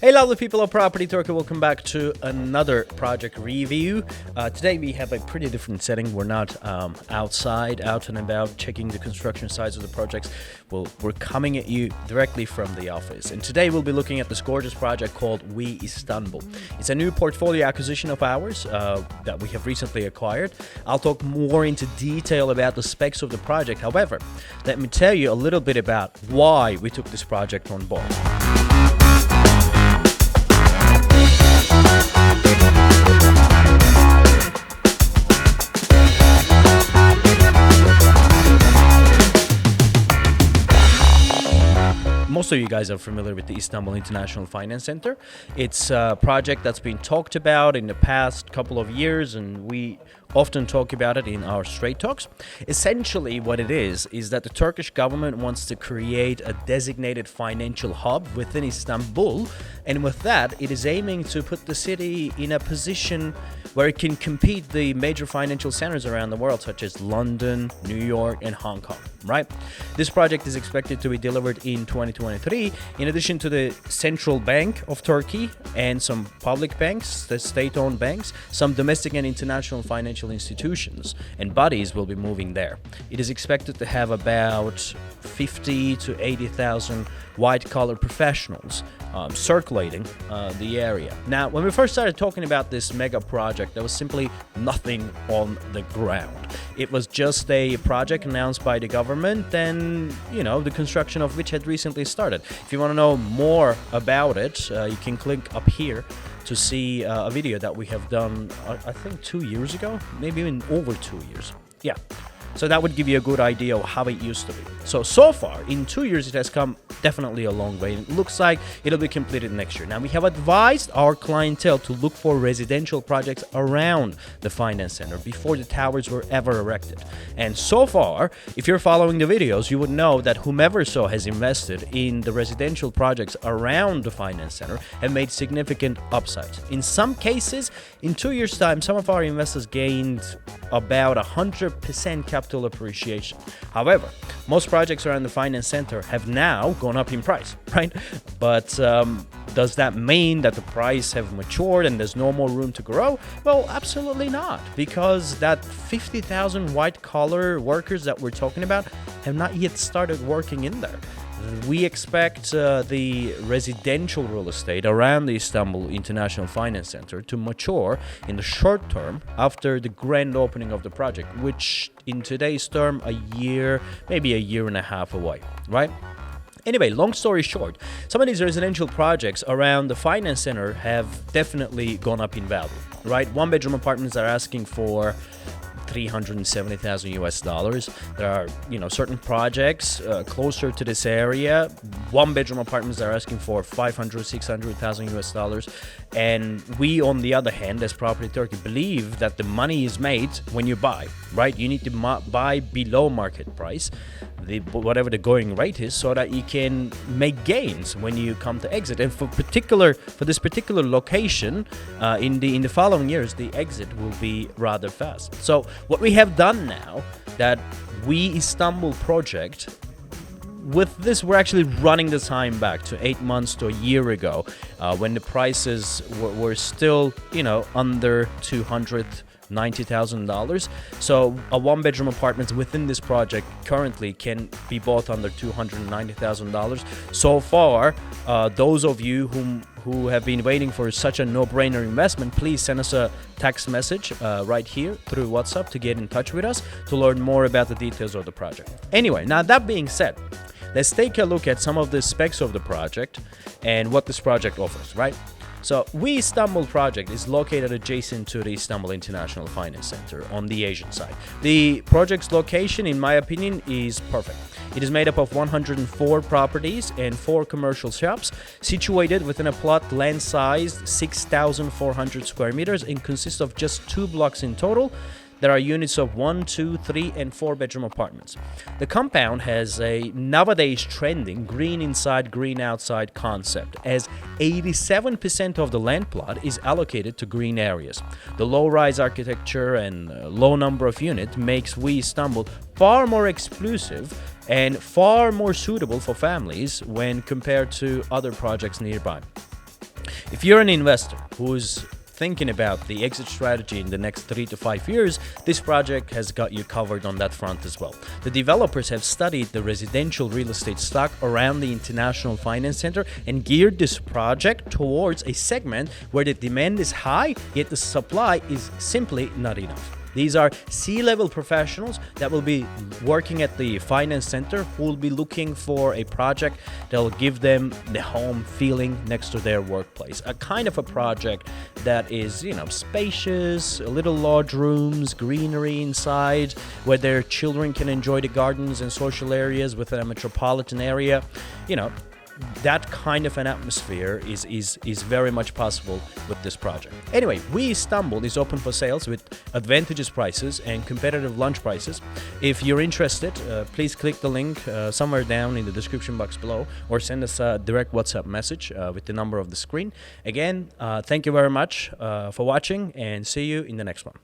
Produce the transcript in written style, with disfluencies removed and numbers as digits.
Hey lovely people of Property Turkey, welcome back to another project review. Today we have a pretty different setting. We're not outside, out and about, checking the construction sites of the projects. We're coming at you directly from the office. And today we'll be looking at this gorgeous project called We Istanbul. It's a new portfolio acquisition of ours that we have recently acquired. I'll talk more into detail about the specs of the project. However, let me tell you a little bit about why we took this project on board. Most of you guys are familiar with the Istanbul International Finance Center. It's a project that's been talked about in the past couple of years, and we often talk about it in our Straight Talks. Essentially, what it is that the Turkish government wants to create a designated financial hub within Istanbul, and with that, it is aiming to put the city in a position where it can compete the major financial centers around the world, such as London, New York, and Hong Kong, right? This project is expected to be delivered in 2023, in addition to the Central Bank of Turkey and some public banks, the state-owned banks, some domestic and international financial institutions and bodies will be moving there. It is expected to have about 50 to 80,000 white-collar professionals circulating the area. Now, when we first started talking about this mega project, there was simply nothing on the ground. It was just a project announced by the government and, the construction of which had recently started. If you want to know more about it, you can click up here to see a video that we have done, I think 2 years ago, maybe even over 2 years. Yeah. So that would give you a good idea of how it used to be. So far, in 2 years, it has come definitely a long way. It looks like it'll be completed next year. Now, we have advised our clientele to look for residential projects around the finance center before the towers were ever erected. And so far, if you're following the videos, you would know that whomever so has invested in the residential projects around the finance center have made significant upsides. In some cases, in 2 years' time, some of our investors gained about 100% capital appreciation. However, most projects around the finance center have now gone up in price, right? But does that mean that the price have matured and there's no more room to grow? Well, absolutely not, because that 50,000 white-collar workers that we're talking about have not yet started working in there. We expect the residential real estate around the Istanbul International Finance Center to mature in the short term after the grand opening of the project, which in today's term, a year, maybe a year and a half away, right? Anyway, long story short, some of these residential projects around the finance center have definitely gone up in value, right? One-bedroom apartments are asking for $370,000 US. There are, certain projects closer to this area. One-bedroom apartments are asking for $500,000, $600,000 US. And we, on the other hand, as Property Turkey, believe that the money is made when you buy, right? You need to buy below market price, whatever the going rate is, so that you can make gains when you come to exit. And for this particular location, in the following years, the exit will be rather fast. So what we have done now, that We Istanbul project, with this, we're actually running the time back to 8 months to a year ago, when the prices were still, under $290,000. So a one-bedroom apartment within this project currently can be bought under $290,000. So far, those of you who have been waiting for such a no-brainer investment, please send us a text message right here through WhatsApp to get in touch with us to learn more about the details of the project. Anyway, now that being said, let's take a look at some of the specs of the project and what this project offers, right? So, We Istanbul project is located adjacent to the Istanbul International Finance Center on the Asian side. The project's location, in my opinion, is perfect. It is made up of 104 properties and 4 commercial shops, situated within a plot land-sized 6,400 square meters and consists of just 2 blocks in total. There are units of 1, 2, 3, and 4-bedroom apartments. The compound has a nowadays trending green inside, green outside concept, as 87% of the land plot is allocated to green areas. The low-rise architecture and low number of units makes We Istanbul far more exclusive and far more suitable for families when compared to other projects nearby. If you're an investor who's thinking about the exit strategy in the next 3 to 5 years, this project has got you covered on that front as well. The developers have studied the residential real estate stock around the International Finance Center and geared this project towards a segment where the demand is high, yet the supply is simply not enough. These are C-level professionals that will be working at the finance center who will be looking for a project that will give them the home feeling next to their workplace. A kind of a project that is, spacious, a little large rooms, greenery inside, where their children can enjoy the gardens and social areas within a metropolitan area. That kind of an atmosphere is very much possible with this project. Anyway, We Istanbul is open for sales with advantageous prices and competitive launch prices. If you're interested, please click the link somewhere down in the description box below, or send us a direct WhatsApp message with the number of the screen. Again, thank you very much for watching, and see you in the next one.